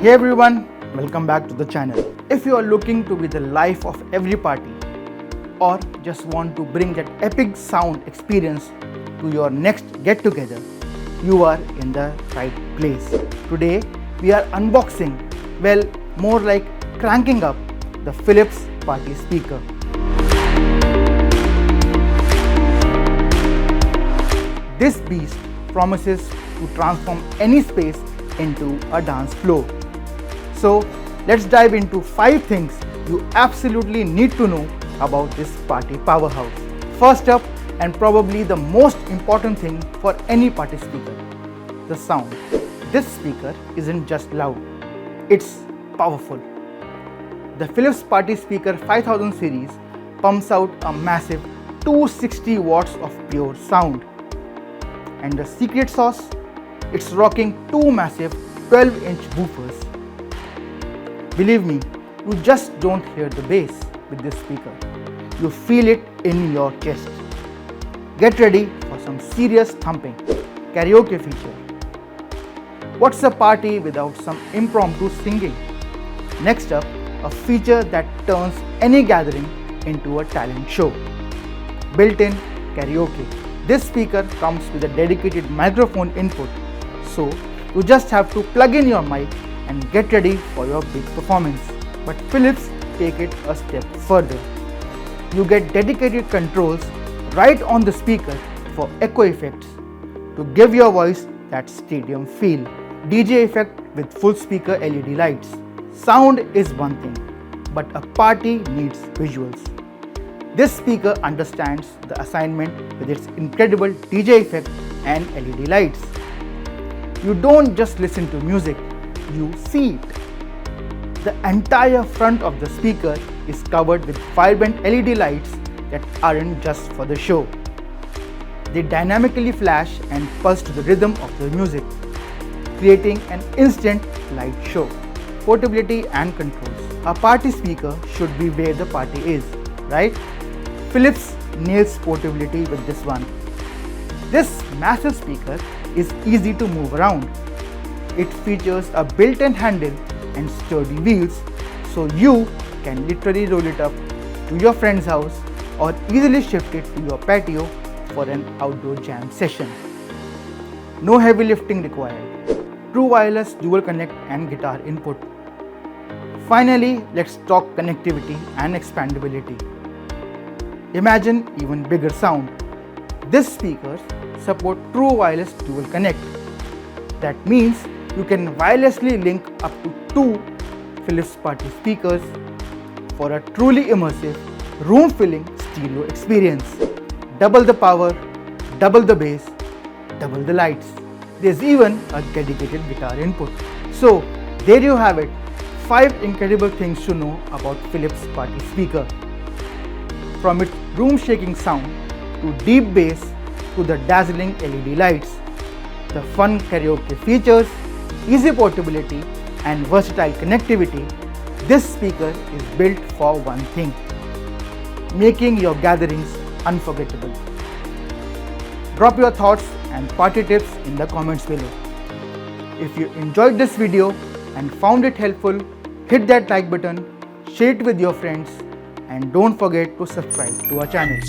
Hey everyone, welcome back to the channel. If you are looking to be the life of every party or just want to bring that epic sound experience to your next get together, you are in the right place. Today we are unboxing, well, more like cranking up the Philips party speaker. This beast promises to transform any space into a dance floor. So let's dive into 5 things you absolutely need to know about this party powerhouse. First up, and probably the most important thing for any party speaker, the sound. This speaker isn't just loud, it's powerful. The Philips Party Speaker 5000 series pumps out a massive 260 watts of pure sound. And the secret sauce? It's rocking 2 massive 12-inch woofers. Believe me, you just don't hear the bass with this speaker. You feel it in your chest. Get ready for some serious thumping. Karaoke feature. What's a party without some impromptu singing? Next up, a feature that turns any gathering into a talent show. Built-in karaoke. This speaker comes with a dedicated microphone input, so you just have to plug in your mic and get ready for your big performance. But Philips take it a step further. You get dedicated controls right on the speaker for echo effects to give your voice that stadium feel. DJ effect with full speaker LED lights. Sound is one thing, but a party needs visuals. This speaker understands the assignment with its incredible DJ effect and LED lights. You don't just listen to music, you see it. The entire front of the speaker is covered with vibrant LED lights that aren't just for the show. They dynamically flash and pulse to the rhythm of the music, creating an instant light show. Portability and controls. A party speaker should be where the party is, right? Philips nails portability with this one. This massive speaker is easy to move around. It features a built-in handle and sturdy wheels, so you can literally roll it up to your friend's house or easily shift it to your patio for an outdoor jam session. No heavy lifting required. True wireless dual connect and guitar input. Finally, let's talk connectivity and expandability. Imagine even bigger sound. These speakers support true wireless dual connect. That means you can wirelessly link up to 2 Philips party speakers for a truly immersive, room-filling stereo experience. Double the power, double the bass, double the lights. There's even a dedicated guitar input. So there you have it, 5 incredible things to know about Philips party speaker. From its room-shaking sound to deep bass to the dazzling LED lights, the fun karaoke features, easy portability and versatile connectivity, this speaker is built for one thing: making your gatherings unforgettable. Drop your thoughts and party tips in the comments below. If you enjoyed this video and found it helpful, hit that like button, share it with your friends, and don't forget to subscribe to our channel.